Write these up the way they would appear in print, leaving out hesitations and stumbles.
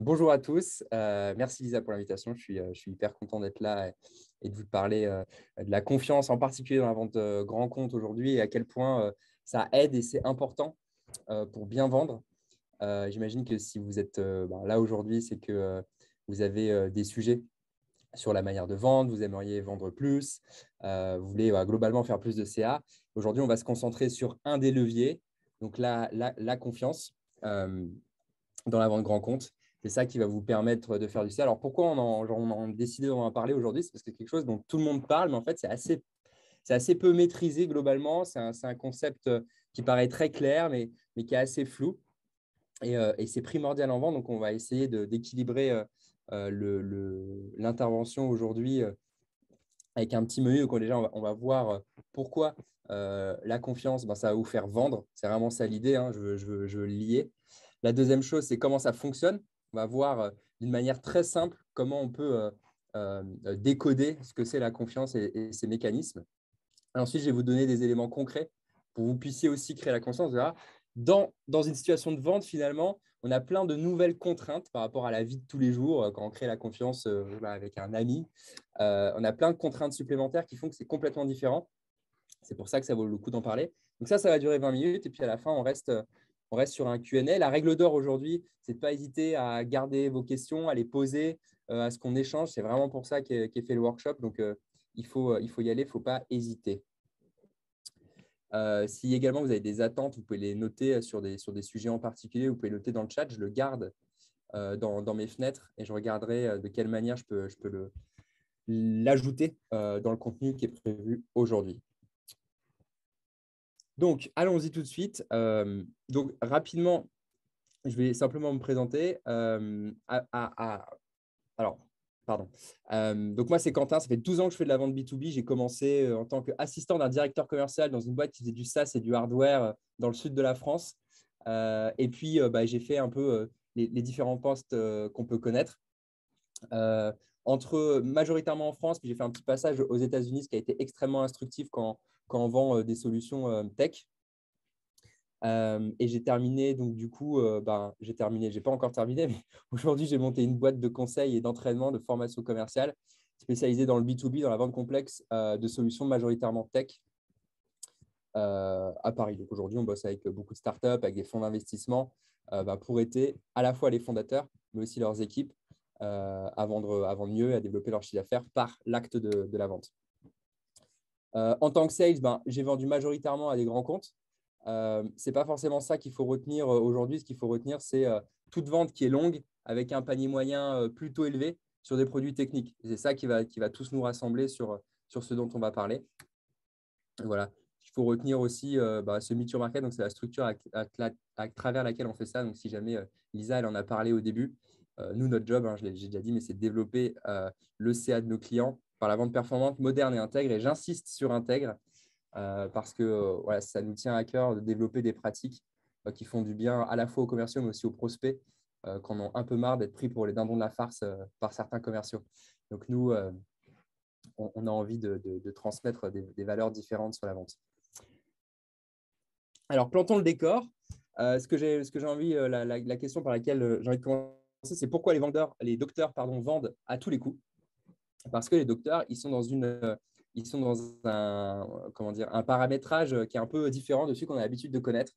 Bonjour à tous. Merci Lisa pour l'invitation. Je suis hyper content d'être là et de vous parler de la confiance, en particulier dans la vente grand compte aujourd'hui et à quel point ça aide et c'est important pour bien vendre. J'imagine que si vous êtes là aujourd'hui, c'est que vous avez des sujets sur la manière de vendre, vous aimeriez vendre plus, vous voulez globalement faire plus de CA. Aujourd'hui, on va se concentrer sur un des leviers, donc la confiance dans la vente grand compte. C'est ça qui va vous permettre de faire du CA. Alors, pourquoi on a décidé d'en parler aujourd'hui? C'est parce que c'est quelque chose dont tout le monde parle, mais en fait, c'est assez peu maîtrisé globalement. C'est un concept qui paraît très clair, mais qui est assez flou. Et c'est primordial en vente. Donc, on va essayer d'équilibrer l'intervention aujourd'hui avec un petit menu. Donc, déjà, on va voir pourquoi la confiance, ça va vous faire vendre. C'est vraiment ça l'idée, hein. Je veux le lier. La deuxième chose, c'est comment ça fonctionne. On va voir d'une manière très simple comment on peut décoder ce que c'est la confiance et ses mécanismes. Et ensuite, je vais vous donner des éléments concrets pour que vous puissiez aussi créer la confiance. Voilà. Dans une situation de vente, finalement, on a plein de nouvelles contraintes par rapport à la vie de tous les jours. Quand on crée la confiance avec un ami, on a plein de contraintes supplémentaires qui font que c'est complètement différent. C'est pour ça que ça vaut le coup d'en parler. Donc ça va durer 20 minutes. Et puis à la fin, on reste sur un Q&A. La règle d'or aujourd'hui, c'est de ne pas hésiter à garder vos questions, à les poser, à ce qu'on échange. C'est vraiment pour ça qu'est fait le workshop. Donc, il faut y aller, il ne faut pas hésiter. Si également vous avez des attentes, vous pouvez les noter sur des sujets en particulier. Vous pouvez noter dans le chat. Je le garde dans mes fenêtres et je regarderai de quelle manière je peux l'ajouter dans le contenu qui est prévu aujourd'hui. Donc, allons-y tout de suite. Donc, rapidement, je vais simplement me présenter. Alors, pardon. Donc, moi, c'est Quentin. Ça fait 12 ans que je fais de la vente B2B. J'ai commencé en tant qu'assistant d'un directeur commercial dans une boîte qui faisait du SaaS et du hardware dans le sud de la France. Et puis, j'ai fait un peu les différents postes qu'on peut connaître. Majoritairement en France, puis j'ai fait un petit passage aux États-Unis, ce qui a été extrêmement instructif quand on vend des solutions tech. Et j'ai terminé, donc du coup, j'ai pas encore terminé, mais aujourd'hui, j'ai monté une boîte de conseil et d'entraînement, de formation commerciale spécialisée dans le B2B, dans la vente complexe de solutions majoritairement tech à Paris. Donc aujourd'hui, on bosse avec beaucoup de startups, avec des fonds d'investissement pour aider à la fois les fondateurs, mais aussi leurs équipes à vendre mieux et à développer leur chiffre d'affaires par l'acte de la vente. En tant que sales, j'ai vendu majoritairement à des grands comptes. Ce n'est pas forcément ça qu'il faut retenir aujourd'hui. Ce qu'il faut retenir, c'est toute vente qui est longue avec un panier moyen plutôt élevé sur des produits techniques. C'est ça qui va tous nous rassembler sur ce dont on va parler. Voilà. Il faut retenir aussi ce Meet Your Market. Donc, c'est la structure à travers laquelle on fait ça. Donc, si jamais Lisa, elle en a parlé au début, nous, notre job, j'ai déjà dit, mais c'est de développer le CA de nos clients par la vente performante, moderne et intègre. Et j'insiste sur intègre parce que voilà, ça nous tient à cœur de développer des pratiques qui font du bien à la fois aux commerciaux, mais aussi aux prospects, qu'on a un peu marre d'être pris pour les dindons de la farce par certains commerciaux. Donc, nous, on a envie de transmettre des valeurs différentes sur la vente. Alors, plantons le décor. Ce que j'ai envie, la question par laquelle j'ai envie de commencer, c'est pourquoi les docteurs vendent à tous les coups. Parce que les docteurs, ils sont dans un paramétrage qui est un peu différent de celui qu'on a l'habitude de connaître.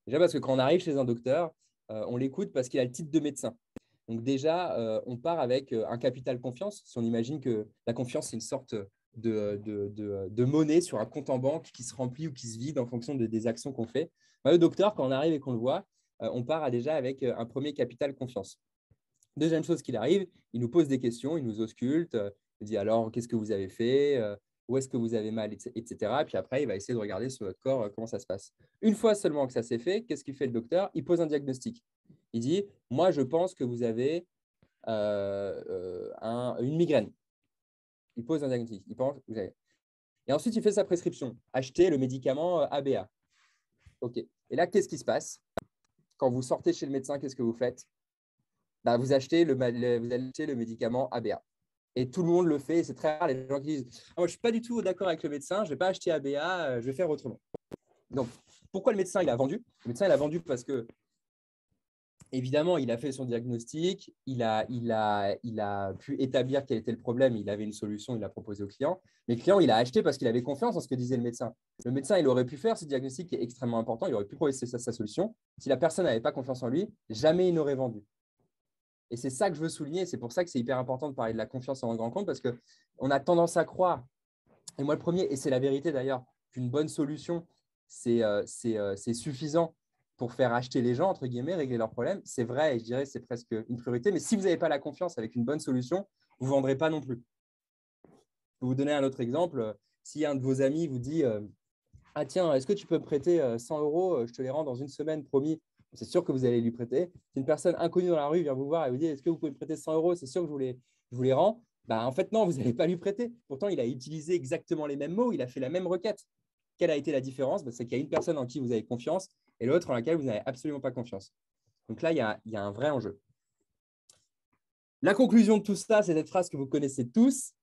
Déjà parce que quand on arrive chez un docteur, on l'écoute parce qu'il a le titre de médecin. Donc déjà, on part avec un capital confiance. Si on imagine que la confiance, c'est une sorte de monnaie sur un compte en banque qui se remplit ou qui se vide en fonction des actions qu'on fait. Le docteur, quand on arrive et qu'on le voit, on part déjà avec un premier capital confiance. Deuxième chose qu'il arrive, il nous pose des questions, il nous ausculte, il dit alors, qu'est-ce que vous avez fait, où est-ce que vous avez mal, etc. Et puis après, il va essayer de regarder sur votre corps comment ça se passe. Une fois seulement que ça s'est fait, qu'est-ce qu'il fait le docteur? Il pose un diagnostic. Il dit, moi, je pense que vous avez une migraine. Il pose un diagnostic. Il pense que vous avez... Et ensuite, il fait sa prescription. Acheter le médicament ABA. OK. Et là, qu'est-ce qui se passe? Quand vous sortez chez le médecin, qu'est-ce que vous faites? Vous achetez le médicament ABA. Et tout le monde le fait. C'est très rare les gens qui disent moi, je ne suis pas du tout d'accord avec le médecin, je ne vais pas acheter ABA, je vais faire autrement. Donc, pourquoi le médecin il a vendu? Le médecin il a vendu parce que Évidemment, il a fait son diagnostic, il a pu établir quel était le problème, il avait une solution, il l'a proposé au client. Mais le client, il a acheté parce qu'il avait confiance en ce que disait le médecin. Le médecin, il aurait pu faire ce diagnostic qui est extrêmement important, il aurait pu proposer sa solution. Si la personne n'avait pas confiance en lui, jamais il n'aurait vendu. Et c'est ça que je veux souligner, c'est pour ça que c'est hyper important de parler de la confiance en grand compte, parce qu'on a tendance à croire, et moi le premier, et c'est la vérité d'ailleurs, qu'une bonne solution, c'est suffisant pour faire acheter les gens, entre guillemets, régler leurs problèmes. C'est vrai, et je dirais que c'est presque une priorité, mais si vous n'avez pas la confiance avec une bonne solution, vous ne vendrez pas non plus. Je peux vous donner un autre exemple. Si un de vos amis vous dit ah tiens, est-ce que tu peux me prêter 100 euros, je te les rends dans une semaine, promis. C'est sûr que vous allez lui prêter. Si une personne inconnue dans la rue vient vous voir et vous dit est-ce que vous pouvez me prêter 100 euros, c'est sûr que je vous les rends. Bah, en fait, non, vous n'allez pas lui prêter. Pourtant, il a utilisé exactement les mêmes mots, il a fait la même requête. Quelle a été la différence? Bah, c'est qu'il y a une personne en qui vous avez confiance et l'autre en laquelle vous n'avez absolument pas confiance. Donc là, il y a un vrai enjeu. La conclusion de tout ça, c'est cette phrase que vous connaissez tous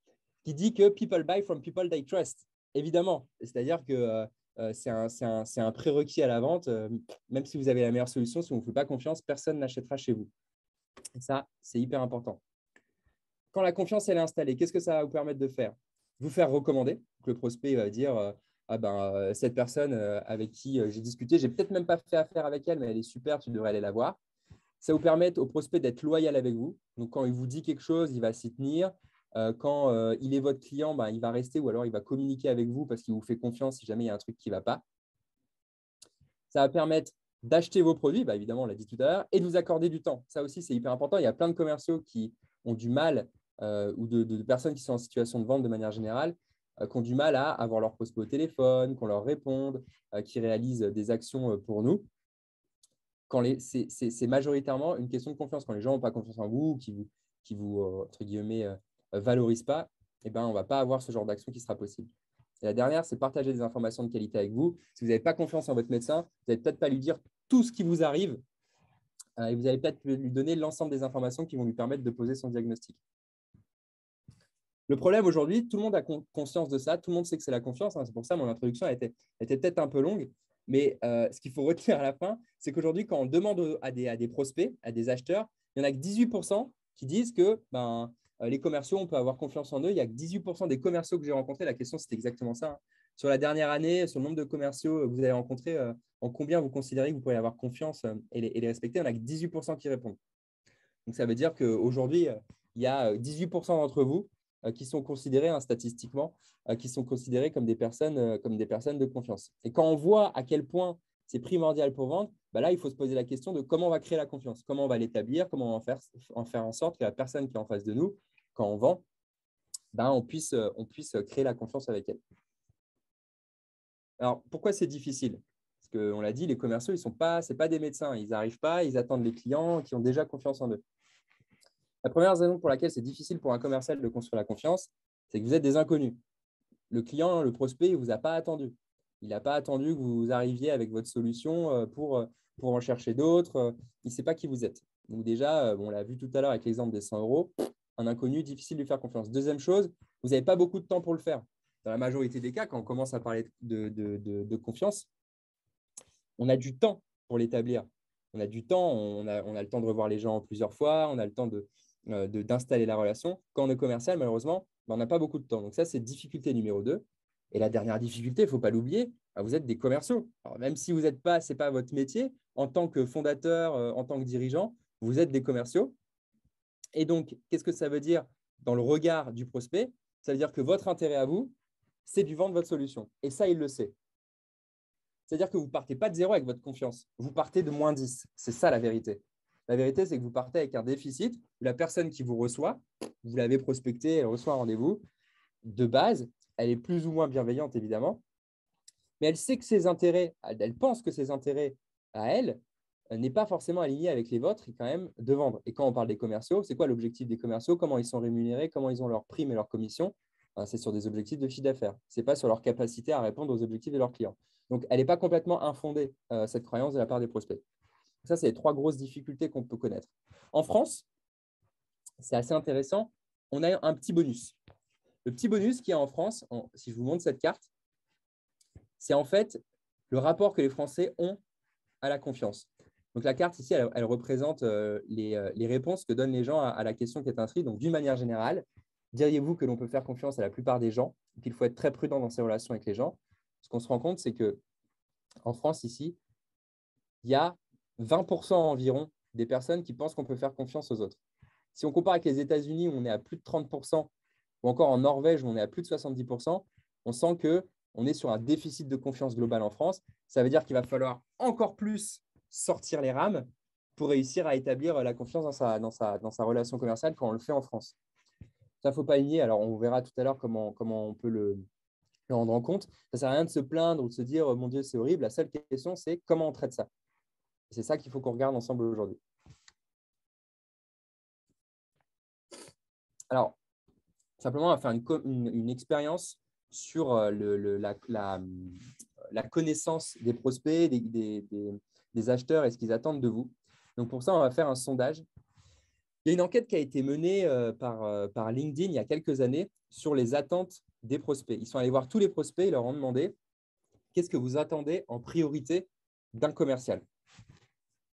qui dit que people buy from people they trust. Évidemment, c'est-à-dire que c'est un prérequis à la vente. Même si vous avez la meilleure solution, si on ne vous fait pas confiance, personne n'achètera chez vous. Et ça, c'est hyper important. Quand la confiance elle est installée, qu'est-ce que ça va vous permettre de faire? Vous faire recommander. Donc, le prospect va dire cette personne avec qui j'ai discuté, j'ai peut-être même pas fait affaire avec elle, mais elle est super, tu devrais aller la voir. Ça vous permet au prospect d'être loyal avec vous. Donc, quand il vous dit quelque chose, il va s'y tenir. Quand il est votre client, il va rester ou alors il va communiquer avec vous parce qu'il vous fait confiance si jamais il y a un truc qui ne va pas. Ça va permettre d'acheter vos produits, évidemment, on l'a dit tout à l'heure, et de vous accorder du temps. Ça aussi, c'est hyper important. Il y a plein de commerciaux qui ont du mal ou de personnes qui sont en situation de vente de manière générale, qui ont du mal à avoir leur prospect au téléphone, qu'on leur réponde, qui réalisent des actions pour nous. C'est majoritairement une question de confiance. Quand les gens n'ont pas confiance en vous, qui vous entre guillemets, valorisent pas, on ne va pas avoir ce genre d'action qui sera possible. Et la dernière, c'est partager des informations de qualité avec vous. Si vous n'avez pas confiance en votre médecin, vous n'allez peut-être pas lui dire tout ce qui vous arrive et vous allez peut-être lui donner l'ensemble des informations qui vont lui permettre de poser son diagnostic. Le problème aujourd'hui, tout le monde a conscience de ça, tout le monde sait que c'est la confiance. C'est pour ça que mon introduction était peut-être un peu longue. Mais ce qu'il faut retenir à la fin, c'est qu'aujourd'hui, quand on demande à des prospects, à des acheteurs, il n'y en a que 18% qui disent que les commerciaux, on peut avoir confiance en eux. Il n'y a que 18% des commerciaux que j'ai rencontrés. La question, c'est exactement ça. Sur la dernière année, sur le nombre de commerciaux que vous avez rencontrés, en combien vous considérez que vous pourriez avoir confiance et les respecter? Il n'y en a que 18% qui répondent. Donc, ça veut dire qu'aujourd'hui, il y a 18% d'entre vous qui sont considérés statistiquement, qui sont considérés comme des personnes de confiance. Et quand on voit à quel point c'est primordial pour vendre, là, il faut se poser la question de comment on va créer la confiance, comment on va l'établir, comment on va en faire en sorte que la personne qui est en face de nous, quand on vend, on puisse créer la confiance avec elle. Alors, pourquoi c'est difficile? Parce qu'on l'a dit, les commerciaux, ce n'est pas des médecins. Ils n'arrivent pas, ils attendent les clients qui ont déjà confiance en eux. La première raison pour laquelle c'est difficile pour un commercial de construire la confiance, c'est que vous êtes des inconnus. Le client, le prospect, il ne vous a pas attendu. Il n'a pas attendu que vous arriviez avec votre solution pour en chercher d'autres. Il ne sait pas qui vous êtes. Donc déjà, on l'a vu tout à l'heure avec l'exemple des 100 euros, un inconnu, difficile de lui faire confiance. Deuxième chose, vous n'avez pas beaucoup de temps pour le faire. Dans la majorité des cas, quand on commence à parler de confiance, on a du temps pour l'établir. On a du temps, on a le temps de revoir les gens plusieurs fois, on a le temps d'installer la relation. Quand on est commercial, malheureusement, on n'a pas beaucoup de temps. Donc ça, c'est difficulté numéro 2. Et la dernière difficulté, il ne faut pas l'oublier, vous êtes des commerciaux. Alors, même si ce n'est pas votre métier, en tant que fondateur, en tant que dirigeant, vous êtes des commerciaux. Et donc, qu'est-ce que ça veut dire dans le regard du prospect? Ça veut dire que votre intérêt à vous, c'est de vendre votre solution. Et ça, il le sait. C'est-à-dire que vous ne partez pas de zéro avec votre confiance. Vous partez de -10. C'est ça la vérité. La vérité, c'est que vous partez avec un déficit où la personne qui vous reçoit, vous l'avez prospectée, elle reçoit un rendez-vous. De base, elle est plus ou moins bienveillante, évidemment, mais elle sait que ses intérêts, elle pense que ses intérêts à elle n'est pas forcément aligné avec les vôtres et quand même de vendre. Et quand on parle des commerciaux, c'est quoi l'objectif des commerciaux? Comment ils sont rémunérés? Comment ils ont leurs primes et leurs commissions? C'est sur des objectifs de chiffre d'affaires. Ce n'est pas sur leur capacité à répondre aux objectifs de leurs clients. Donc, elle n'est pas complètement infondée, cette croyance de la part des prospects. Ça, c'est les 3 grosses difficultés qu'on peut connaître. En France, c'est assez intéressant. On a un petit bonus. Le petit bonus qu'il y a en France, si je vous montre cette carte, c'est en fait le rapport que les Français ont à la confiance. Donc, la carte ici, elle représente les réponses que donnent les gens à la question qui est inscrite. Donc, d'une manière générale, diriez-vous que l'on peut faire confiance à la plupart des gens et qu'il faut être très prudent dans ses relations avec les gens? Ce qu'on se rend compte, c'est qu'en France, ici, il y a 20% environ des personnes qui pensent qu'on peut faire confiance aux autres. Si on compare avec les États-Unis, où on est à plus de 30%, ou encore en Norvège, où on est à plus de 70%, on sent qu'on est sur un déficit de confiance globale en France. Ça veut dire qu'il va falloir encore plus sortir les rames pour réussir à établir la confiance dans sa relation commerciale quand on le fait en France. Ça, il ne faut pas nier. Alors, on verra tout à l'heure comment on peut le rendre en compte. Ça ne sert à rien de se plaindre ou de se dire « Mon Dieu, c'est horrible ». La seule question, c'est comment on traite ça. C'est ça qu'il faut qu'on regarde ensemble aujourd'hui. Alors, simplement, on va faire une expérience sur la connaissance des prospects, des acheteurs et ce qu'ils attendent de vous. Donc, pour ça, on va faire un sondage. Il y a une enquête qui a été menée par LinkedIn il y a quelques années sur les attentes des prospects. Ils sont allés voir tous les prospects et leur ont demandé qu'est-ce que vous attendez en priorité d'un commercial.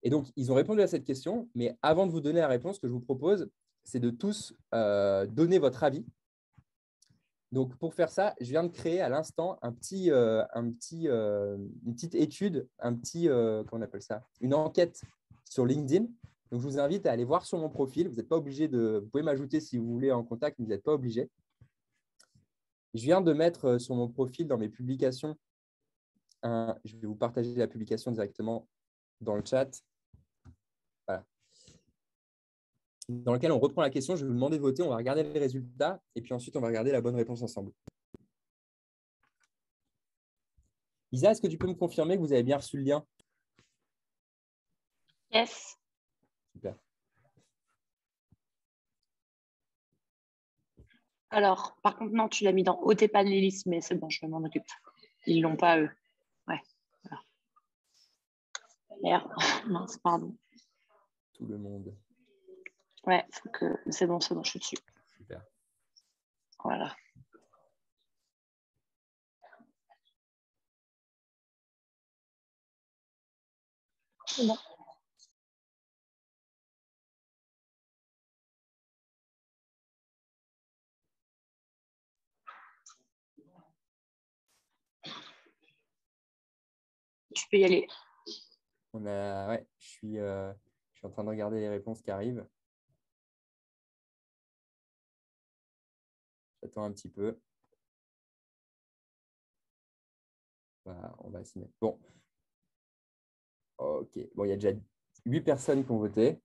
Et donc, ils ont répondu à cette question, mais avant de vous donner la réponse, ce que je vous propose, c'est de tous donner votre avis. Donc, pour faire ça, je viens de créer à l'instant une petite étude, comment on appelle ça, une enquête sur LinkedIn. Donc, je vous invite à aller voir sur mon profil. Vous n'êtes pas obligé vous pouvez m'ajouter si vous voulez en contact, mais vous n'êtes pas obligé. Je viens de mettre sur mon profil, dans mes publications, je vais vous partager la publication directement dans le chat. Voilà. Dans lequel on reprend la question. Je vais vous demander de voter. On va regarder les résultats et puis ensuite, on va regarder la bonne réponse ensemble. Isa, est-ce que tu peux me confirmer que vous avez bien reçu le lien? Yes. Super. Alors, par contre, non, tu l'as mis dans OT Panelis, mais c'est bon, je m'en occupe. Ils ne l'ont pas, eux. Ouais. Voilà. Merde. Mince, pardon. Tout le monde. Ouais, c'est bon, je suis dessus. Super. Voilà. C'est bon. Tu peux y aller. Ouais, je suis en train de regarder les réponses qui arrivent. J'attends un petit peu. Voilà, on va s'y mettre. Bon. OK. Bon, il y a déjà 8 personnes qui ont voté.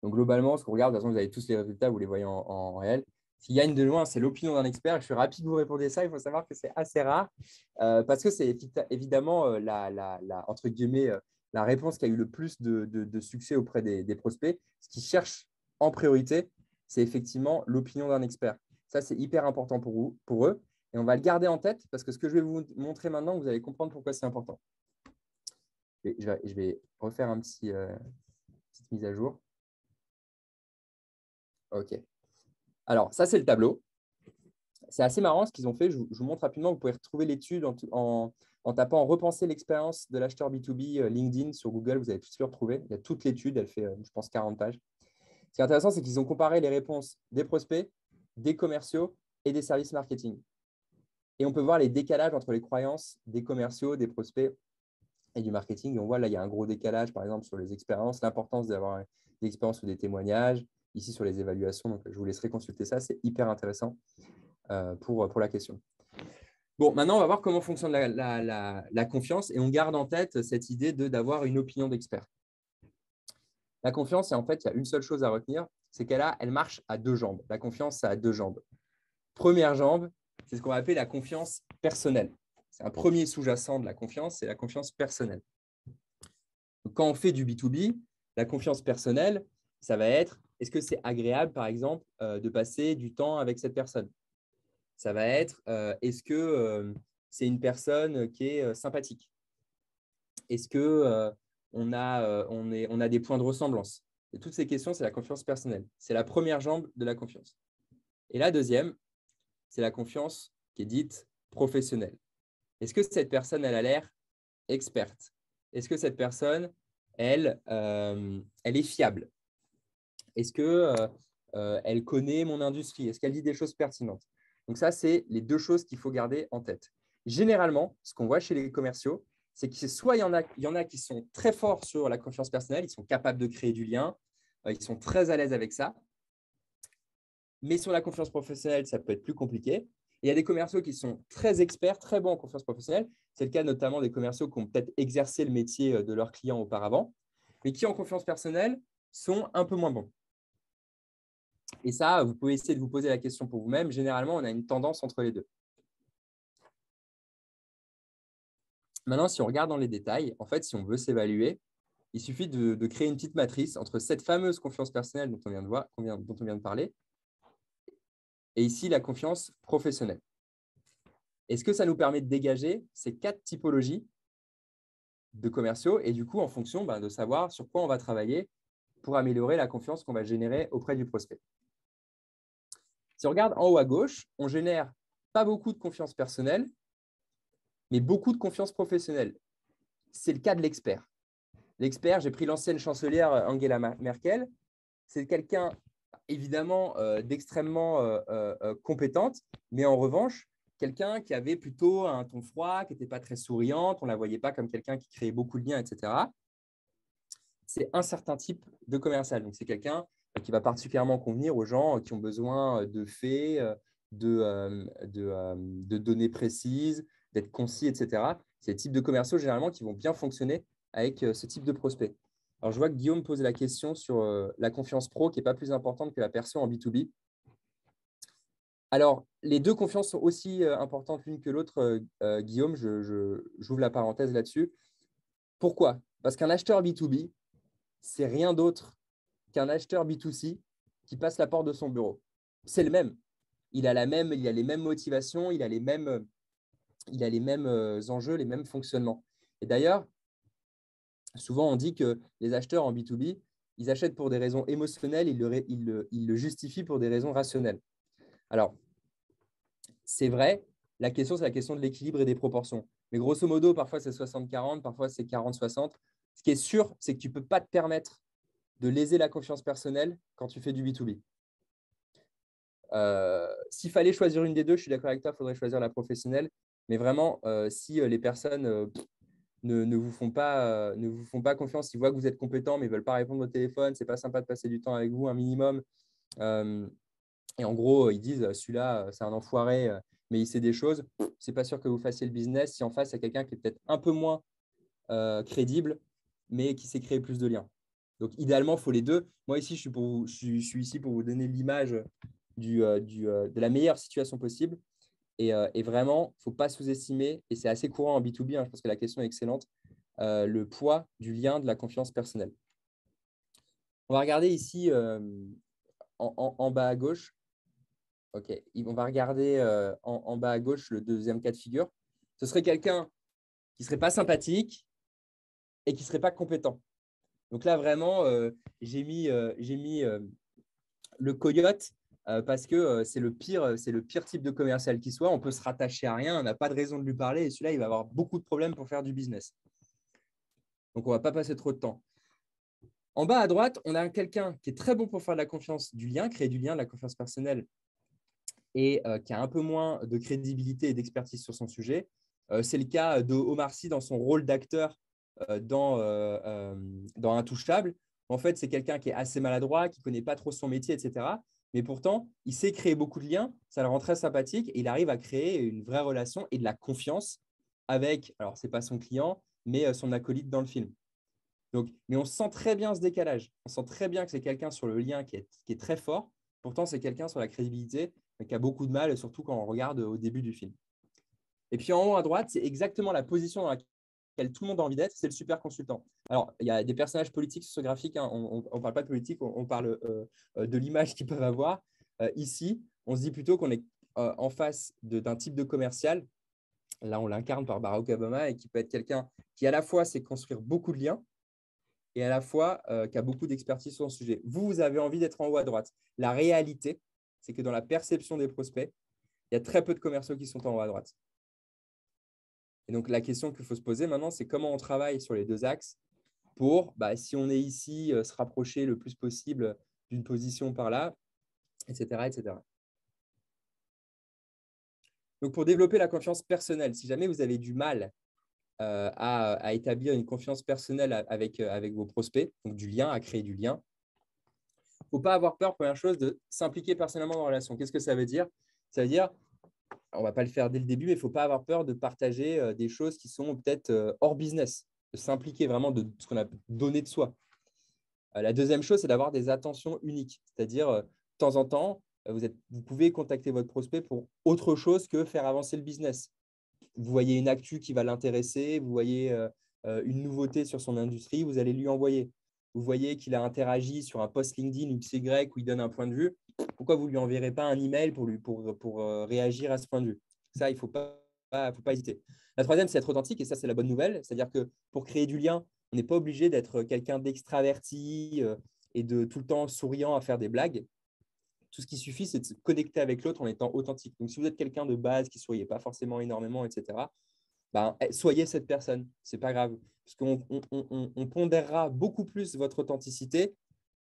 Donc, globalement, ce qu'on regarde, de toute façon, vous avez tous les résultats, vous les voyez en réel. Ce qui gagne de loin, c'est l'opinion d'un expert. Je suis rapide que vous répondiez ça. Il faut savoir que c'est assez rare parce que c'est évidemment entre guillemets, la réponse qui a eu le plus de succès auprès des prospects. Ce qu'ils cherchent en priorité, c'est effectivement l'opinion d'un expert. Ça, c'est hyper important pour eux. Et on va le garder en tête parce que ce que je vais vous montrer maintenant, vous allez comprendre pourquoi c'est important. Je vais refaire une petite mise à jour. OK. Alors, ça, c'est le tableau. C'est assez marrant ce qu'ils ont fait. Je vous montre rapidement. Vous pouvez retrouver l'étude en tapant « Repenser l'expérience de l'acheteur B2B LinkedIn » sur Google. Vous allez tout de suite le retrouver. Il y a toute l'étude. Elle fait, je pense, 40 pages. Ce qui est intéressant, c'est qu'ils ont comparé les réponses des prospects, des commerciaux et des services marketing. Et on peut voir les décalages entre les croyances des commerciaux, des prospects et du marketing. Et on voit là, il y a un gros décalage, par exemple, sur les expériences, l'importance d'avoir des expériences ou des témoignages, ici sur les évaluations. Donc, je vous laisserai consulter ça. C'est hyper intéressant pour la question. Bon, maintenant, on va voir comment fonctionne la confiance et on garde en tête cette idée d'avoir une opinion d'expert. La confiance, en fait, il y a une seule chose à retenir, c'est qu'elle marche à deux jambes. La confiance, ça a deux jambes. Première jambe, c'est ce qu'on va appeler la confiance personnelle. C'est un premier sous-jacent de la confiance, c'est la confiance personnelle. Donc, quand on fait du B2B, la confiance personnelle, ça va être, est-ce que c'est agréable, par exemple, de passer du temps avec cette personne? Ça va être, est-ce que c'est une personne qui est sympathique? Est-ce qu'on a des points de ressemblance? Et toutes ces questions, c'est la confiance personnelle. C'est la première jambe de la confiance. Et la deuxième, c'est la confiance qui est dite professionnelle. Est-ce que cette personne, elle a l'air experte? Est-ce que cette personne, elle est fiable? Est-ce qu'elle connaît mon industrie? Est-ce qu'elle dit des choses pertinentes? Donc ça, c'est les deux choses qu'il faut garder en tête. Généralement, ce qu'on voit chez les commerciaux, c'est que soit il y en a qui sont très forts sur la confiance personnelle, ils sont capables de créer du lien, ils sont très à l'aise avec ça. Mais sur la confiance professionnelle, ça peut être plus compliqué. Et il y a des commerciaux qui sont très experts, très bons en confiance professionnelle. C'est le cas notamment des commerciaux qui ont peut-être exercé le métier de leurs clients auparavant, mais qui en confiance personnelle sont un peu moins bons. Et ça, vous pouvez essayer de vous poser la question pour vous-même. Généralement, on a une tendance entre les deux. Maintenant, si on regarde dans les détails, en fait, si on veut s'évaluer, il suffit de créer une petite matrice entre cette fameuse confiance personnelle dont on vient de parler et ici la confiance professionnelle. Et ce que ça nous permet de dégager, ces 4 typologies de commerciaux et du coup, en fonction de savoir sur quoi on va travailler pour améliorer la confiance qu'on va générer auprès du prospect. Si on regarde en haut à gauche, on génère pas beaucoup de confiance personnelle, mais beaucoup de confiance professionnelle. C'est le cas de l'expert. L'expert, j'ai pris l'ancienne chancelière Angela Merkel. C'est quelqu'un, évidemment, d'extrêmement compétente, mais en revanche, quelqu'un qui avait plutôt un ton froid, qui n'était pas très souriante, on ne la voyait pas comme quelqu'un qui créait beaucoup de liens, etc. C'est un certain type de commercial. Donc, c'est quelqu'un qui va particulièrement convenir aux gens qui ont besoin de faits, de données précises, d'être concis, etc. C'est des types de commerciaux généralement qui vont bien fonctionner avec ce type de prospect. Alors, je vois que Guillaume pose la question sur la confiance pro qui n'est pas plus importante que la perso en B2B. Alors, les deux confiances sont aussi importantes l'une que l'autre, Guillaume. J'ouvre la parenthèse là-dessus. Pourquoi? Parce qu'un acheteur B2B, c'est rien d'autre qu'un acheteur B2C qui passe la porte de son bureau. C'est le même. Il a les mêmes motivations, il a les mêmes enjeux, les mêmes fonctionnements. Et d'ailleurs, souvent, on dit que les acheteurs en B2B, ils achètent pour des raisons émotionnelles, ils le justifient pour des raisons rationnelles. Alors, c'est vrai, la question, c'est la question de l'équilibre et des proportions. Mais grosso modo, parfois, c'est 60-40, parfois, c'est 40-60. Ce qui est sûr, c'est que tu ne peux pas te permettre de léser la confiance personnelle quand tu fais du B2B. S'il fallait choisir une des deux, je suis d'accord avec toi, il faudrait choisir la professionnelle. Mais vraiment, si les personnes ne vous font pas confiance, ils voient que vous êtes compétent, mais ils ne veulent pas répondre au téléphone, c'est pas sympa de passer du temps avec vous, un minimum. Et en gros, ils disent, celui-là, c'est un enfoiré, mais il sait des choses. C'est pas sûr que vous fassiez le business si en face, il y a quelqu'un qui est peut-être un peu moins crédible, mais qui sait créer plus de liens. Donc, idéalement, il faut les deux. Moi, ici, je suis ici pour vous donner l'image de la meilleure situation possible. Et vraiment, il ne faut pas sous-estimer, et c'est assez courant en B2B, je pense que la question est excellente, le poids du lien de la confiance personnelle. On va regarder ici en bas à gauche. OK. On va regarder en bas à gauche le deuxième cas de figure. Ce serait quelqu'un qui ne serait pas sympathique et qui ne serait pas compétent. Donc là, vraiment, j'ai mis le coyote parce que c'est le pire type de commercial qui soit. On peut se rattacher à rien, on n'a pas de raison de lui parler et celui-là, il va avoir beaucoup de problèmes pour faire du business. Donc, on ne va pas passer trop de temps. En bas à droite, on a quelqu'un qui est très bon pour faire de la confiance, du lien, créer du lien, de la confiance personnelle et qui a un peu moins de crédibilité et d'expertise sur son sujet. C'est le cas de Omar Sy dans son rôle d'acteur dans Intouchable. En fait, c'est quelqu'un qui est assez maladroit, qui ne connaît pas trop son métier, etc. Mais pourtant, il sait créer beaucoup de liens, ça le rend très sympathique et il arrive à créer une vraie relation et de la confiance avec, alors ce n'est pas son client, mais son acolyte dans le film. Donc, mais on sent très bien ce décalage. On sent très bien que c'est quelqu'un sur le lien qui est très fort. Pourtant, c'est quelqu'un sur la crédibilité qui a beaucoup de mal, surtout quand on regarde au début du film. Et puis en haut à droite, c'est exactement la position dans laquelle tout le monde a envie d'être, c'est le super consultant. Alors, il y a des personnages politiques sur ce graphique, hein. On ne parle pas de politique, on parle de l'image qu'ils peuvent avoir. Ici, on se dit plutôt qu'on est en face d'un type de commercial. Là, on l'incarne par Barack Obama et qui peut être quelqu'un qui, à la fois, sait construire beaucoup de liens et à la fois qui a beaucoup d'expertise sur le sujet. Vous avez envie d'être en haut à droite. La réalité, c'est que dans la perception des prospects, il y a très peu de commerciaux qui sont en haut à droite. Et donc, la question qu'il faut se poser maintenant, c'est comment on travaille sur les deux axes pour, si on est ici, se rapprocher le plus possible d'une position par là, etc., etc. Donc, pour développer la confiance personnelle, si jamais vous avez du mal à établir une confiance personnelle avec vos prospects, donc du lien, à créer du lien, il ne faut pas avoir peur, première chose, de s'impliquer personnellement dans la relation. Qu'est-ce que ça veut dire? Ça veut dire, on ne va pas le faire dès le début, mais il ne faut pas avoir peur de partager des choses qui sont peut-être hors business, de s'impliquer vraiment de ce qu'on a donné de soi. La deuxième chose, c'est d'avoir des attentions uniques, c'est-à-dire de temps en temps, vous pouvez contacter votre prospect pour autre chose que faire avancer le business. Vous voyez une actu qui va l'intéresser, vous voyez une nouveauté sur son industrie, vous allez lui envoyer. Vous voyez qu'il a interagi sur un post LinkedIn XY où il donne un point de vue. Pourquoi vous ne lui enverrez pas un email pour réagir à ce point de vue? Ça, il ne faut pas hésiter. La troisième, c'est être authentique, et ça, c'est la bonne nouvelle. C'est-à-dire que pour créer du lien, on n'est pas obligé d'être quelqu'un d'extraverti et de tout le temps souriant à faire des blagues. Tout ce qui suffit, c'est de se connecter avec l'autre en étant authentique. Donc, si vous êtes quelqu'un de base qui ne souriez pas forcément énormément, etc., soyez cette personne. Ce n'est pas grave. Parce qu'on pondérera beaucoup plus votre authenticité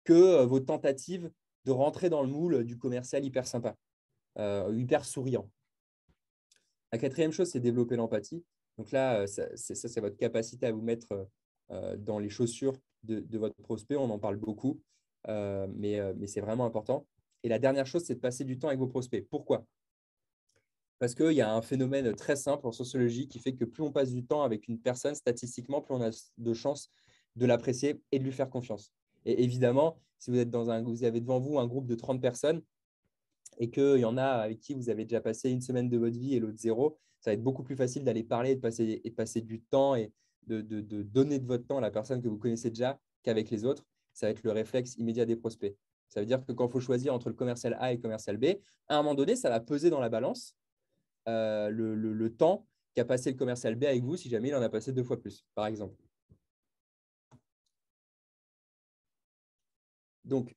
que vos tentatives de rentrer dans le moule du commercial hyper sympa, hyper souriant. La quatrième chose, c'est développer l'empathie. Donc là, c'est votre capacité à vous mettre dans les chaussures de votre prospect. On en parle beaucoup, mais c'est vraiment important. Et la dernière chose, c'est de passer du temps avec vos prospects. Pourquoi? Parce qu'il y a un phénomène très simple en sociologie qui fait que plus on passe du temps avec une personne, statistiquement, plus on a de chances de l'apprécier et de lui faire confiance. Et évidemment, si vous avez devant vous un groupe de 30 personnes et qu'il y en a avec qui vous avez déjà passé une semaine de votre vie et l'autre zéro, ça va être beaucoup plus facile d'aller parler et de passer du temps et de donner de votre temps à la personne que vous connaissez déjà qu'avec les autres. Ça va être le réflexe immédiat des prospects. Ça veut dire que quand il faut choisir entre le commercial A et le commercial B, à un moment donné, ça va peser dans la balance le temps qu'a passé le commercial B avec vous si jamais il en a passé 2 fois plus, par exemple. Donc,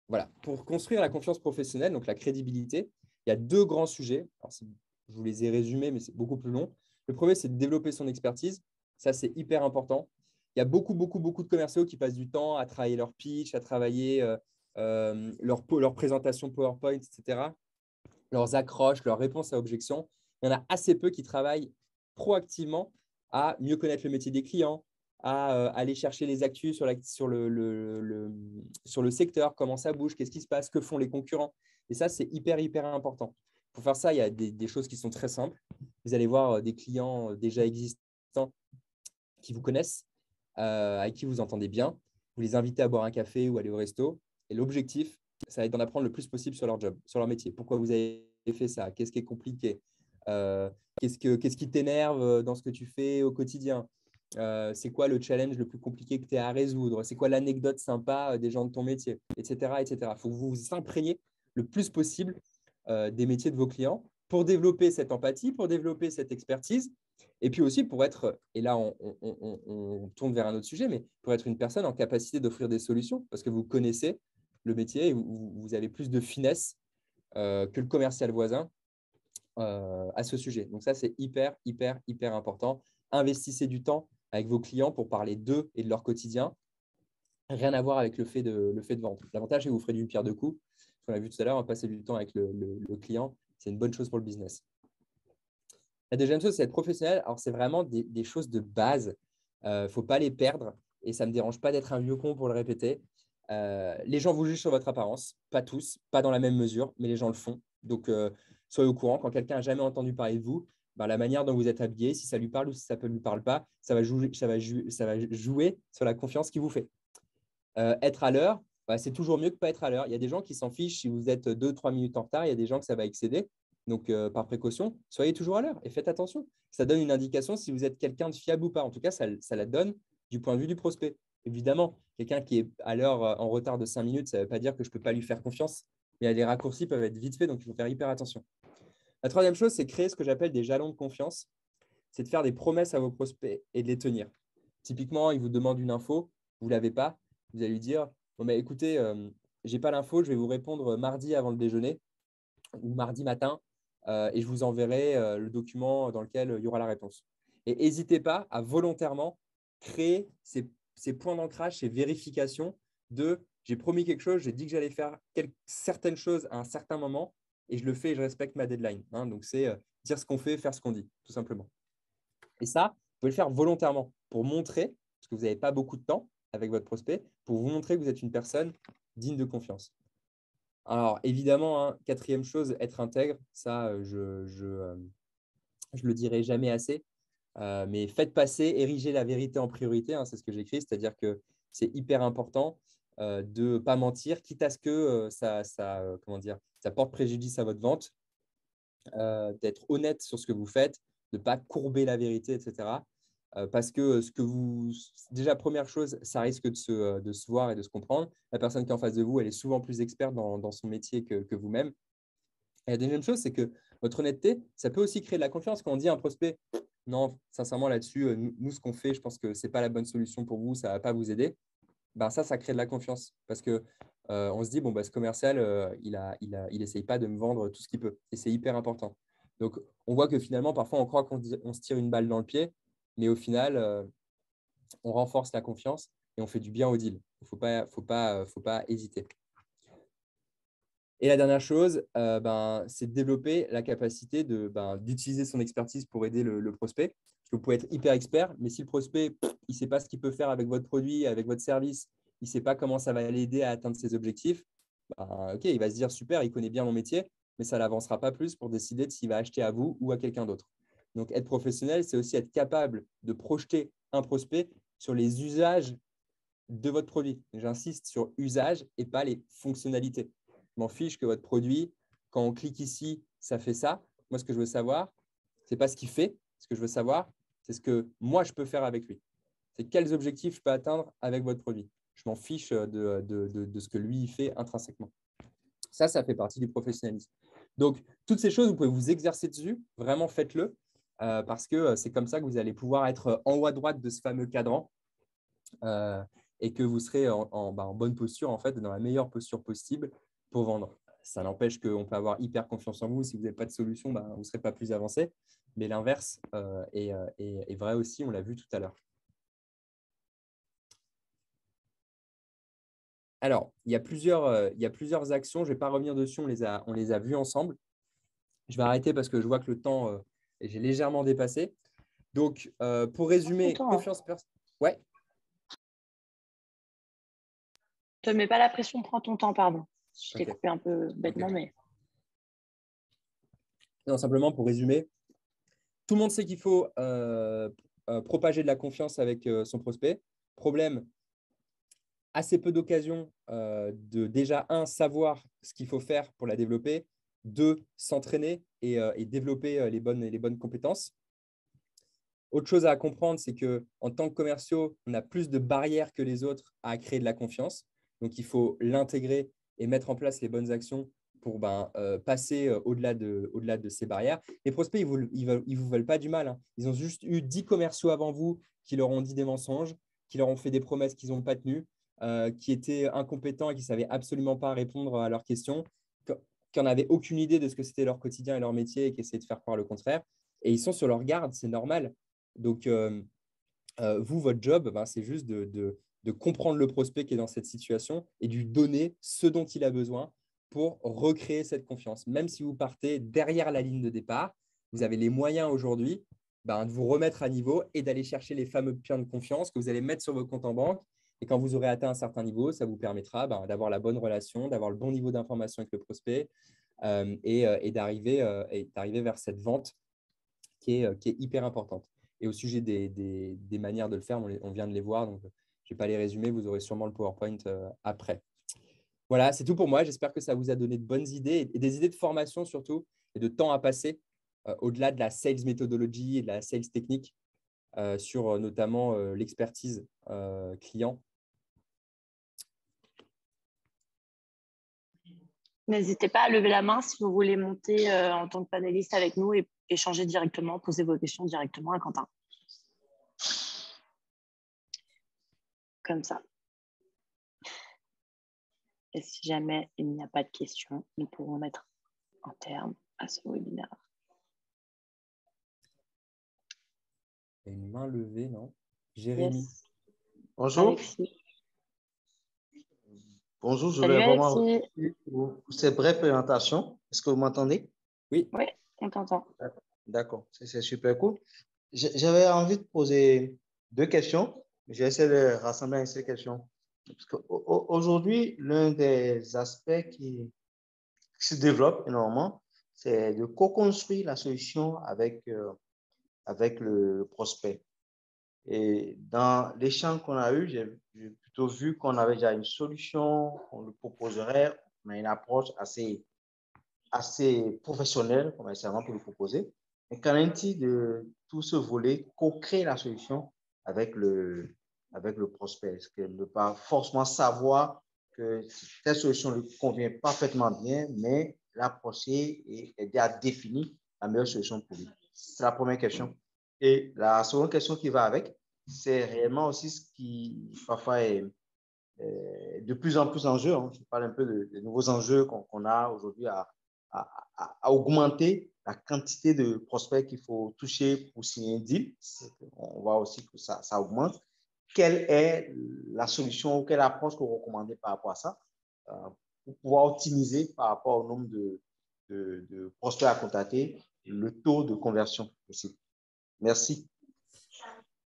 voilà. Pour construire la confiance professionnelle, donc la crédibilité, il y a 2 grands sujets. Alors, je vous les ai résumés, mais c'est beaucoup plus long. Le premier, c'est de développer son expertise. Ça, c'est hyper important. Il y a beaucoup de commerciaux qui passent du temps à travailler leur pitch, à travailler leur présentation PowerPoint, etc., leurs accroches, leurs réponses à objections. Il y en a assez peu qui travaillent proactivement à mieux connaître le métier des clients, à aller chercher les actus sur le secteur, comment ça bouge, qu'est-ce qui se passe, que font les concurrents. Et ça, c'est hyper important. Pour faire ça, il y a des choses qui sont très simples. Vous allez voir des clients déjà existants qui vous connaissent, avec qui vous entendez bien. Vous les invitez à boire un café ou aller au resto. Et l'objectif, ça va être d'en apprendre le plus possible sur leur job, sur leur métier. Pourquoi vous avez fait ça? Qu'est-ce qui est compliqué? Qu'est-ce qui t'énerve dans ce que tu fais au quotidien? C'est quoi le challenge le plus compliqué que tu as à résoudre? C'est quoi l'anecdote sympa des gens de ton métier? Etc. etc. Il faut que vous vous imprégniez le plus possible des métiers de vos clients pour développer cette empathie, pour développer cette expertise. Et puis aussi pour être, et là on tourne vers un autre sujet, mais pour être une personne en capacité d'offrir des solutions parce que vous connaissez le métier et vous avez plus de finesse que le commercial voisin à ce sujet. Donc ça, c'est hyper important. Investissez du temps avec vos clients pour parler d'eux et de leur quotidien. Rien à voir avec le fait de vendre. L'avantage, c'est que vous ferez d'une pierre deux coups. Ce qu'on a vu tout à l'heure, passer du temps avec le client, c'est une bonne chose pour le business. La deuxième chose, c'est être professionnel. Alors, c'est vraiment des choses de base. Il ne faut pas les perdre. Et ça ne me dérange pas d'être un vieux con pour le répéter. Les gens vous jugent sur votre apparence. Pas tous, pas dans la même mesure, mais les gens le font. Donc, soyez au courant. Quand quelqu'un n'a jamais entendu parler de vous, la manière dont vous êtes habillé, si ça lui parle ou si ça ne lui parle pas, ça va jouer sur la confiance qu'il vous fait. Être à l'heure, c'est toujours mieux que pas être à l'heure. Il y a des gens qui s'en fichent si vous êtes 2-3 minutes en retard. Il y a des gens que ça va excéder. Donc, par précaution, soyez toujours à l'heure et faites attention. Ça donne une indication si vous êtes quelqu'un de fiable ou pas. En tout cas, ça la donne du point de vue du prospect. Évidemment, quelqu'un qui est à l'heure en retard de 5 minutes, ça ne veut pas dire que je ne peux pas lui faire confiance. Mais les raccourcis peuvent être vite faits, donc il faut faire hyper attention. La troisième chose, c'est créer ce que j'appelle des jalons de confiance. C'est de faire des promesses à vos prospects et de les tenir. Typiquement, ils vous demandent une info, vous ne l'avez pas. Vous allez lui dire bon, écoutez, je n'ai pas l'info, je vais vous répondre mardi avant le déjeuner ou mardi matin et je vous enverrai le document dans lequel il y aura la réponse. Et n'hésitez pas à volontairement créer ces ces points d'ancrage, ces vérifications de j'ai promis quelque chose, j'ai dit que j'allais faire certaines choses à un certain moment et je le fais et je respecte ma deadline. Hein. Donc, c'est dire ce qu'on fait, faire ce qu'on dit, tout simplement. Et ça, vous pouvez le faire volontairement pour montrer, parce que vous n'avez pas beaucoup de temps avec votre prospect, pour vous montrer que vous êtes une personne digne de confiance. Alors, évidemment, hein, quatrième chose, être intègre. Ça, je le dirai jamais assez. Mais faites passer, érigez la vérité en priorité. Hein, c'est ce que j'écris. C'est-à-dire que c'est hyper important de ne pas mentir, quitte à ce que comment dire, ça porte préjudice à votre vente, d'être honnête sur ce que vous faites, de ne pas courber la vérité, etc. Parce que déjà, première chose, ça risque de se voir et de se comprendre. La personne qui est en face de vous, elle est souvent plus experte dans son métier que vous-même. Et la deuxième chose, c'est que votre honnêteté, ça peut aussi créer de la confiance. Quand on dit à un prospect, non, sincèrement, là-dessus, nous, ce qu'on fait, je pense que ce n'est pas la bonne solution pour vous, ça ne va pas vous aider. Ben, ça crée de la confiance. Parce que on se dit, bon, bah, ce commercial, il essaye pas de me vendre tout ce qu'il peut. Et c'est hyper important. Donc, on voit que finalement, parfois, on croit qu'on se tire une balle dans le pied, mais au final, on renforce la confiance et on fait du bien au deal. Il ne faut pas hésiter. Et la dernière chose, c'est de développer la capacité d'utiliser son expertise pour aider le prospect. Parce que vous pouvez être hyper expert, mais si le prospect, il ne sait pas ce qu'il peut faire avec votre produit, avec votre service, il ne sait pas comment ça va l'aider à atteindre ses objectifs, OK, il va se dire super, il connaît bien mon métier, mais ça ne l'avancera pas plus pour décider de s'il va acheter à vous ou à quelqu'un d'autre. Donc, être professionnel, c'est aussi être capable de projeter un prospect sur les usages de votre produit. J'insiste sur usage et pas les fonctionnalités. Je m'en fiche que votre produit, quand on clique ici, ça fait ça. Moi, ce que je veux savoir, ce n'est pas ce qu'il fait. Ce que je veux savoir, c'est ce que moi, je peux faire avec lui. C'est quels objectifs je peux atteindre avec votre produit. Je m'en fiche de ce que lui il fait intrinsèquement. Ça fait partie du professionnalisme. Donc, toutes ces choses, vous pouvez vous exercer dessus. Vraiment, faites-le parce que c'est comme ça que vous allez pouvoir être en haut à droite de ce fameux cadran et que vous serez en bonne posture, en fait, dans la meilleure posture possible pour vendre. Ça n'empêche qu'on peut avoir hyper confiance en vous. Si vous n'avez pas de solution, vous ne serez pas plus avancé. Mais l'inverse est vrai aussi, on l'a vu tout à l'heure. Alors, il y a plusieurs actions. Je ne vais pas revenir dessus, on les a vues ensemble. Je vais arrêter parce que je vois que le temps, j'ai légèrement dépassé. Donc, pour résumer, confiance personnelle. Ouais. Ne te mets pas la pression, prends ton temps, pardon. Je t'ai Okay. coupé un peu bêtement, mais… Non, simplement pour résumer, tout le monde sait qu'il faut propager de la confiance avec son prospect. Problème, assez peu d'occasions de déjà, savoir ce qu'il faut faire pour la développer, deux, s'entraîner et développer les bonnes compétences. Autre chose à comprendre, c'est qu'en tant que commerciaux, on a plus de barrières que les autres à créer de la confiance. Donc, il faut l'intégrer et mettre en place les bonnes actions pour passer au-delà de ces barrières. Les prospects, ils vous veulent pas du mal. Hein. Ils ont juste eu 10 commerciaux avant vous qui leur ont dit des mensonges, qui leur ont fait des promesses qu'ils n'ont pas tenues, qui étaient incompétents et qui ne savaient absolument pas répondre à leurs questions, qui n'en avaient aucune idée de ce que c'était leur quotidien et leur métier et qui essayaient de faire croire le contraire. Et ils sont sur leur garde, c'est normal. Donc, vous, votre job, c'est juste de comprendre le prospect qui est dans cette situation et de lui donner ce dont il a besoin pour recréer cette confiance. Même si vous partez derrière la ligne de départ, vous avez les moyens aujourd'hui de vous remettre à niveau et d'aller chercher les fameux points de confiance que vous allez mettre sur vos comptes en banque. Et quand vous aurez atteint un certain niveau, ça vous permettra d'avoir la bonne relation, d'avoir le bon niveau d'information avec le prospect et d'arriver vers cette vente qui est hyper importante. Et au sujet des manières de le faire, on vient de les voir, donc je ne vais pas les résumer, vous aurez sûrement le PowerPoint après. Voilà, c'est tout pour moi. J'espère que ça vous a donné de bonnes idées et des idées de formation surtout et de temps à passer au-delà de la sales méthodologie et de la sales technique sur notamment l'expertise client. N'hésitez pas à lever la main si vous voulez monter en tant que panéliste avec nous et échanger directement, poser vos questions directement à Quentin. Comme ça. Et si jamais il n'y a pas de questions, nous pourrons mettre un terme à ce webinaire. Il y a une main levée, non? Jérémy. Yes. Bonjour. Alexis. Bonjour, je Salut vais vraiment Alexis. remercier pour cette brève présentation. Est-ce que vous m'entendez? Oui. Oui, on t'entend. D'accord, c'est super cool. J'avais envie de poser deux questions. J'ai essayé de rassembler une seule question. Parce qu'aujourd'hui, l'un des aspects qui se développe énormément, c'est de co-construire la solution avec le prospect. Et dans l'échange qu'on a eu, j'ai plutôt vu qu'on avait déjà une solution, qu'on le proposerait, on a une approche assez professionnelle commercialement pour le proposer. Mais qu'en est-il de tout ce volet co-créer la solution avec le prospect? Est-ce qu'il ne peut pas forcément savoir que cette solution lui convient parfaitement bien, mais l'approcher et aider à définir la meilleure solution pour lui? C'est la première question. Et la seconde question qui va avec, c'est réellement aussi ce qui parfois est de plus en plus en jeu. Hein. Je parle un peu des nouveaux enjeux qu'on a aujourd'hui à augmenter la quantité de prospects qu'il faut toucher pour signer un deal. On voit aussi que ça augmente. Quelle est la solution ou quelle approche que vous recommandez par rapport à ça pour pouvoir optimiser par rapport au nombre de prospects à contacter le taux de conversion possible? Merci.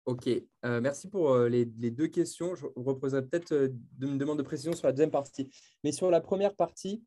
Ok, merci pour les deux questions. Je reposerai peut-être une demande de précision sur la deuxième partie. Mais sur la première partie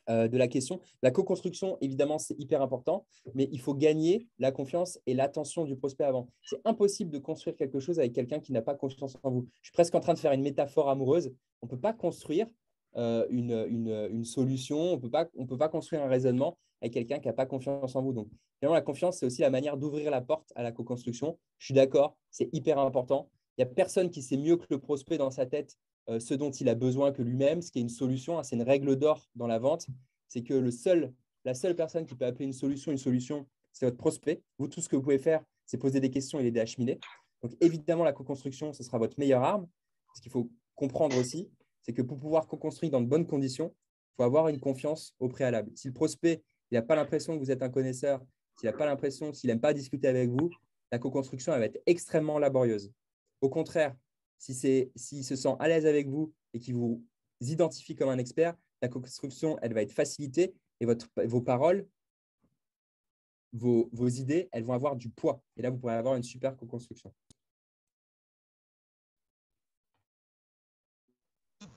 de la question, la co-construction, évidemment, c'est hyper important, mais il faut gagner la confiance et l'attention du prospect avant. C'est impossible de construire quelque chose avec quelqu'un qui n'a pas confiance en vous. Je suis presque en train de faire une métaphore amoureuse. On ne peut pas construire une solution, on peut pas construire un raisonnement avec quelqu'un qui n'a pas confiance en vous. Donc, finalement, la confiance, c'est aussi la manière d'ouvrir la porte à la co-construction. Je suis d'accord, c'est hyper important. Il n'y a personne qui sait mieux que le prospect dans sa tête ce dont il a besoin que lui-même, ce qui est une solution. Hein, c'est une règle d'or dans la vente. C'est que la seule personne qui peut appeler une solution, c'est votre prospect. Vous, tout ce que vous pouvez faire, c'est poser des questions et l'aider à cheminer. Donc, évidemment, la co-construction, ce sera votre meilleure arme. Ce qu'il faut comprendre aussi, c'est que pour pouvoir co-construire dans de bonnes conditions, il faut avoir une confiance au préalable. Si le prospect n'a pas l'impression que vous êtes un connaisseur, s'il n'a pas l'impression, s'il n'aime pas discuter avec vous, la co-construction, elle va être extrêmement laborieuse. Au contraire, s'il se sent à l'aise avec vous et qu'il vous identifie comme un expert, la co-construction, elle va être facilitée et vos paroles, vos idées, elles vont avoir du poids. Et là, vous pourrez avoir une super co-construction. Sur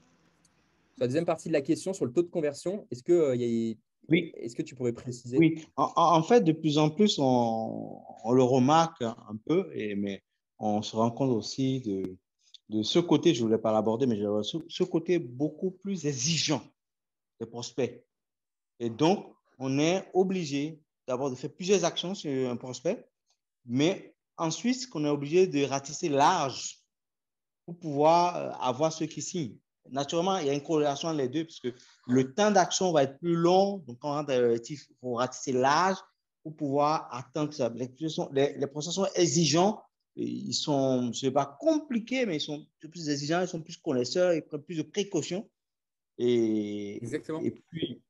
la deuxième partie de la question, sur le taux de conversion, est-ce que tu pourrais préciser? Oui. En fait, de plus en plus, on le remarque un peu, mais on se rend compte aussi de ce côté, je ne voulais pas l'aborder, mais ce côté beaucoup plus exigeant des prospects. Et donc, on est obligé d'abord de faire plusieurs actions sur un prospect, mais ensuite, qu'on est obligé de ratisser large pour pouvoir avoir ceux qui signent. Naturellement, il y a une corrélation entre les deux, parce que le temps d'action va être plus long. Donc, quand on rentre dans l'objectif, il faut ratisser large pour pouvoir atteindre ça. Les process sont exigeants. Ils sont, je ne sais pas, compliqués, mais ils sont plus exigeants, ils sont plus connaisseurs, ils prennent plus de précautions. Exactement. Et puis,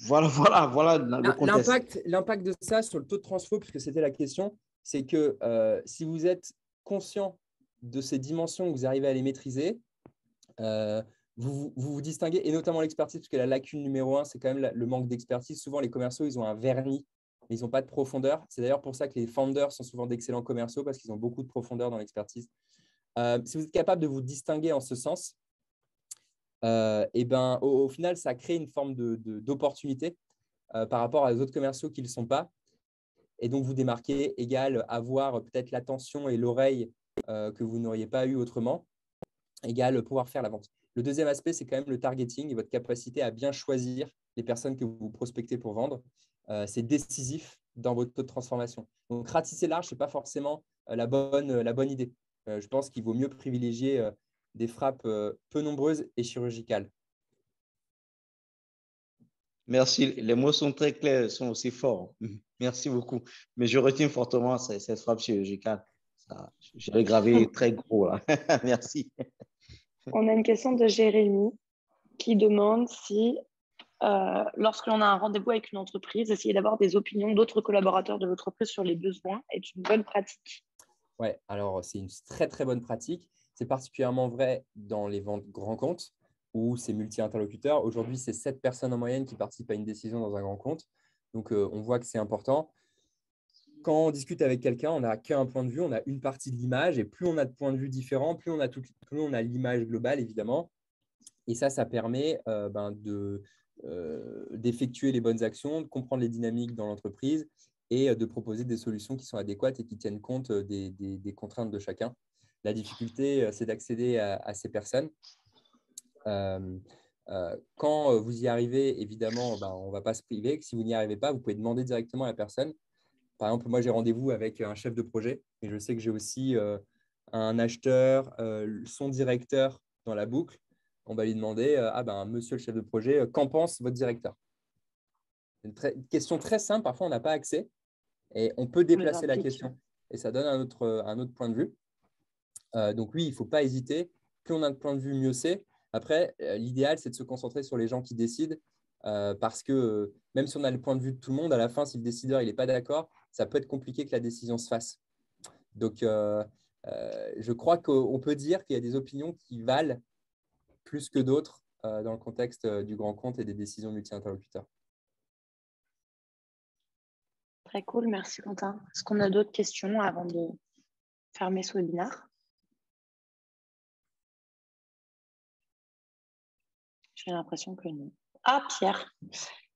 voilà le contexte. L'impact de ça sur le taux de transfo, puisque c'était la question, c'est que si vous êtes conscient de ces dimensions, que vous arrivez à les maîtriser, vous distinguez, et notamment l'expertise, parce que la lacune numéro un, c'est quand même le manque d'expertise. Souvent, les commerciaux, ils ont un vernis, mais ils n'ont pas de profondeur. C'est d'ailleurs pour ça que les founders sont souvent d'excellents commerciaux, parce qu'ils ont beaucoup de profondeur dans l'expertise. Si vous êtes capable de vous distinguer en ce sens, et ben, au final, ça crée une forme d'opportunité par rapport à les autres commerciaux qui ne le sont pas. Et donc, vous démarquez égale avoir peut-être l'attention et l'oreille que vous n'auriez pas eu autrement, égale pouvoir faire la vente. Le deuxième aspect, c'est quand même le targeting et votre capacité à bien choisir les personnes que vous prospectez pour vendre. C'est décisif dans votre taux de transformation. Donc, ratisser large, ce n'est pas forcément la bonne idée. Je pense qu'il vaut mieux privilégier des frappes peu nombreuses et chirurgicales. Merci. Les mots sont très clairs, sont aussi forts. Merci beaucoup. Mais je retiens fortement cette frappe chirurgicale. Je l'ai gravé très gros là. Merci. On a une question de Jérémy qui demande si, lorsque l'on a un rendez-vous avec une entreprise, essayer d'avoir des opinions d'autres collaborateurs de l'entreprise sur les besoins est une bonne pratique. Ouais, alors c'est une très très bonne pratique. C'est particulièrement vrai dans les ventes grands comptes où c'est multi-interlocuteurs. Aujourd'hui, c'est 7 personnes en moyenne qui participent à une décision dans un grand compte. Donc, on voit que c'est important. Quand on discute avec quelqu'un, on n'a qu'un point de vue, on a une partie de l'image. Et plus on a de points de vue différents, plus on a l'image globale, évidemment. Et ça permet d'effectuer les bonnes actions, de comprendre les dynamiques dans l'entreprise et de proposer des solutions qui sont adéquates et qui tiennent compte des contraintes de chacun. La difficulté, c'est d'accéder à ces personnes. Quand vous y arrivez, évidemment, on ne va pas se priver. Si vous n'y arrivez pas, vous pouvez demander directement à la personne. Par exemple, moi, j'ai rendez-vous avec un chef de projet et je sais que j'ai aussi un acheteur, son directeur dans la boucle. On va lui demander, monsieur le chef de projet, qu'en pense votre directeur? Une question très simple, parfois on n'a pas accès et on peut déplacer la question et ça donne un autre point de vue. Donc oui, il ne faut pas hésiter. Plus on a de points de vue, mieux c'est. Après, l'idéal, c'est de se concentrer sur les gens qui décident parce que même si on a le point de vue de tout le monde, à la fin, si le décideur n'est pas d'accord, ça peut être compliqué que la décision se fasse. Donc, je crois qu'on peut dire qu'il y a des opinions qui valent plus que d'autres dans le contexte du grand compte et des décisions multi-interlocuteurs. Très cool, merci Quentin. Est-ce qu'on a d'autres questions avant de fermer ce webinaire? J'ai l'impression que non. Ah, Pierre,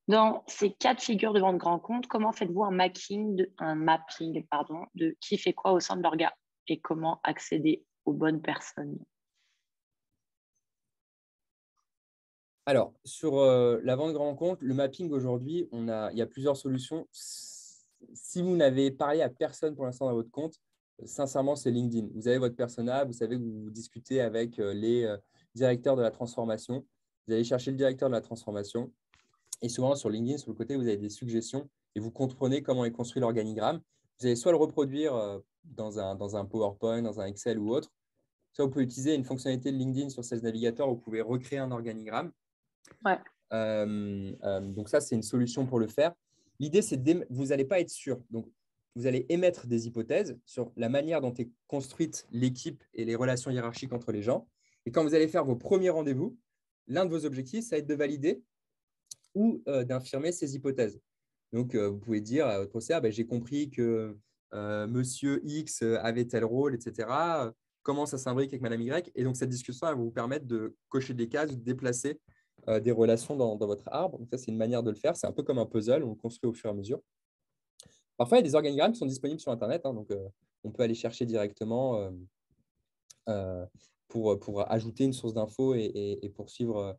dans ces 4 figures de vente grand compte, comment faites-vous un mapping de qui fait quoi au sein de l'orga et comment accéder aux bonnes personnes? Alors, sur la vente grand compte, le mapping aujourd'hui, il y a plusieurs solutions. Si vous n'avez parlé à personne pour l'instant dans votre compte, sincèrement, c'est LinkedIn. Vous avez votre persona, vous savez que vous discutez avec les directeurs de la transformation. Vous allez chercher le directeur de la transformation. Et souvent, sur LinkedIn, sur le côté, vous avez des suggestions et vous comprenez comment est construit l'organigramme. Vous allez soit le reproduire dans un PowerPoint, dans un Excel ou autre. Soit vous pouvez utiliser une fonctionnalité de LinkedIn sur Sales Navigator où vous pouvez recréer un organigramme. Ouais. Donc ça, c'est une solution pour le faire. L'idée, c'est que vous n'allez pas être sûr. Donc, vous allez émettre des hypothèses sur la manière dont est construite l'équipe et les relations hiérarchiques entre les gens. Et quand vous allez faire vos premiers rendez-vous, l'un de vos objectifs, ça va être de valider ou d'infirmer ces hypothèses. Donc, vous pouvez dire à votre procès, j'ai compris que Monsieur X avait tel rôle, etc. Comment ça s'imbrique avec Madame Y? Et donc, cette discussion elle va vous permettre de cocher des cases, de déplacer des relations dans votre arbre. Donc, ça, c'est une manière de le faire. C'est un peu comme un puzzle, on le construit au fur et à mesure. Parfois, il y a des organigrammes qui sont disponibles sur Internet. Donc, on peut aller chercher directement pour ajouter une source d'infos et poursuivre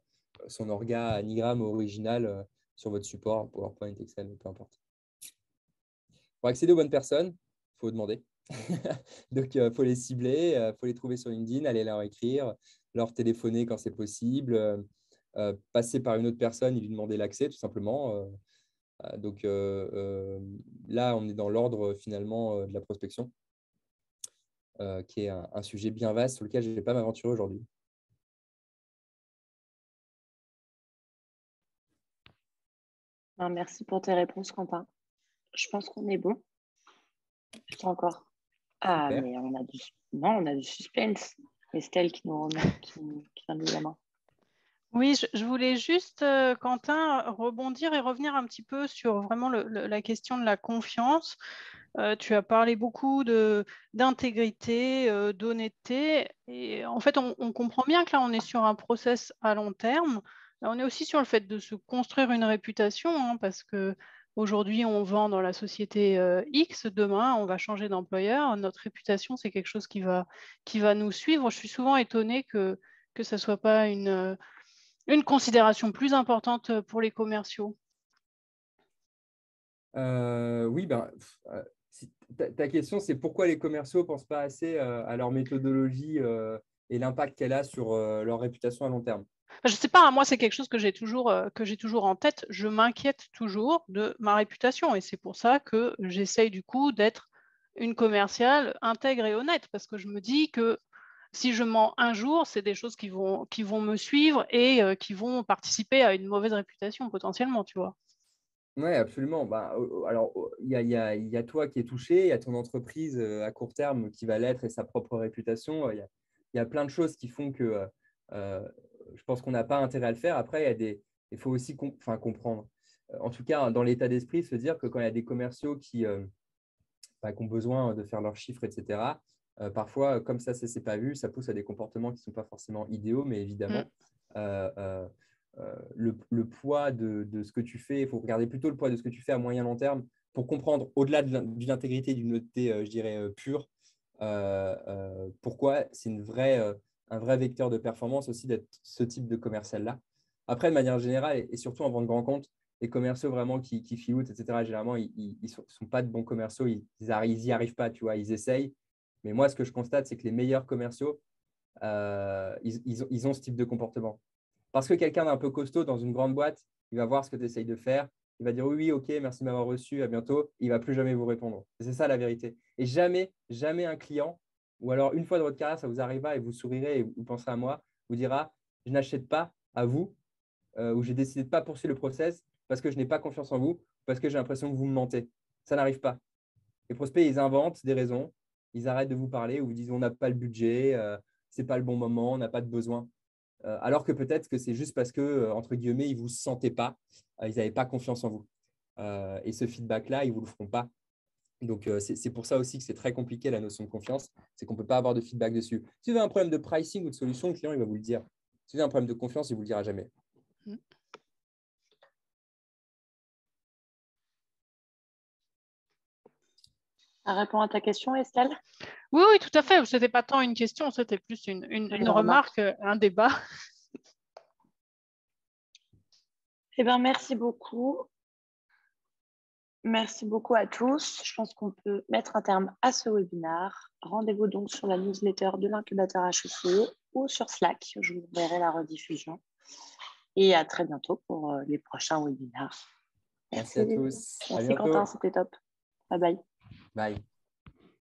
son organigramme original sur votre support, PowerPoint, Excel, peu importe. Pour accéder aux bonnes personnes, il faut demander. Donc, il faut les cibler, il faut les trouver sur LinkedIn, aller leur écrire, leur téléphoner quand c'est possible, passer par une autre personne et lui demander l'accès, tout simplement. Donc, là, on est dans l'ordre finalement de la prospection, qui est un sujet bien vaste sur lequel je ne vais pas m'aventurer aujourd'hui. Merci pour tes réponses, Quentin. Je pense qu'on est bon. Putain, encore. Ah, Super. mais on a du suspense. Estelle qui nous remet, qui vient de la main. Oui, je voulais juste, Quentin, rebondir et revenir un petit peu sur vraiment la question de la confiance. Tu as parlé beaucoup d'intégrité, d'honnêteté. Et en fait, on comprend bien que là, on est sur un process à long terme. On est aussi sur le fait de se construire une réputation, hein, parce que aujourd'hui, on vend dans la société X. Demain, on va changer d'employeur. Notre réputation, c'est quelque chose qui va nous suivre. Je suis souvent étonnée que ça ne soit pas une considération plus importante pour les commerciaux. Oui, ta question, c'est pourquoi les commerciaux ne pensent pas assez à leur méthodologie et l'impact qu'elle a sur leur réputation à long terme. Je ne sais pas, moi, c'est quelque chose que j'ai toujours en tête. Je m'inquiète toujours de ma réputation et c'est pour ça que j'essaye du coup d'être une commerciale intègre et honnête parce que je me dis que si je mens un jour, c'est des choses qui vont me suivre et qui vont participer à une mauvaise réputation potentiellement, tu vois. Oui, absolument. Alors, il y a toi qui es touché, il y a ton entreprise à court terme qui va l'être et sa propre réputation. Il il y a plein de choses qui font que je pense qu'on n'a pas intérêt à le faire. Après, il faut aussi comprendre. En tout cas, dans l'état d'esprit, se dire que quand il y a des commerciaux qui ont besoin de faire leurs chiffres, etc., parfois, comme ça ne s'est pas vu, ça pousse à des comportements qui ne sont pas forcément idéaux, mais évidemment, le poids de ce que tu fais, il faut regarder plutôt le poids de ce que tu fais à moyen long terme pour comprendre, au-delà de l'intégrité d'une honnêteté, je dirais, pure, pourquoi c'est un vrai vecteur de performance aussi d'être ce type de commercial-là. Après, de manière générale, et surtout en vente grand compte, les commerciaux vraiment qui filoutent, etc., généralement, ils ne sont pas de bons commerciaux, ils n'y arrivent pas, tu vois, ils essayent. Mais moi, ce que je constate, c'est que les meilleurs commerciaux, ils ont ce type de comportement. Parce que quelqu'un d'un peu costaud dans une grande boîte, il va voir ce que tu essayes de faire, il va dire oui, ok, merci de m'avoir reçu, à bientôt, il ne va plus jamais vous répondre. C'est ça la vérité. Et jamais un client, ou alors une fois dans votre carrière, ça vous arrivera et vous sourirez et vous penserez à moi, vous dira, je n'achète pas à vous, ou j'ai décidé de ne pas poursuivre le process parce que je n'ai pas confiance en vous, parce que j'ai l'impression que vous me mentez. Ça n'arrive pas. Les prospects, ils inventent des raisons, ils arrêtent de vous parler ou vous disent on n'a pas le budget, ce n'est pas le bon moment, on n'a pas de besoin. Alors que peut-être que c'est juste parce que, entre guillemets, ils ne vous sentaient pas, ils n'avaient pas confiance en vous. Et ce feedback-là, ils ne vous le feront pas. Donc, c'est pour ça aussi que c'est très compliqué la notion de confiance, c'est qu'on ne peut pas avoir de feedback dessus. Si vous avez un problème de pricing ou de solution, le client, il va vous le dire. Si vous avez un problème de confiance, il ne vous le dira jamais. Ça répond à ta question, Estelle? Oui, tout à fait. Ce n'était pas tant une question, c'était plus une remarque, un débat. Eh bien, merci beaucoup. Merci beaucoup à tous. Je pense qu'on peut mettre un terme à ce webinaire. Rendez-vous donc sur la newsletter de l'incubateur HEC ou sur Slack. Je vous verrai la rediffusion. Et à très bientôt pour les prochains webinaires. Merci à tous. Merci Quentin, c'était top. Bye bye. Bye.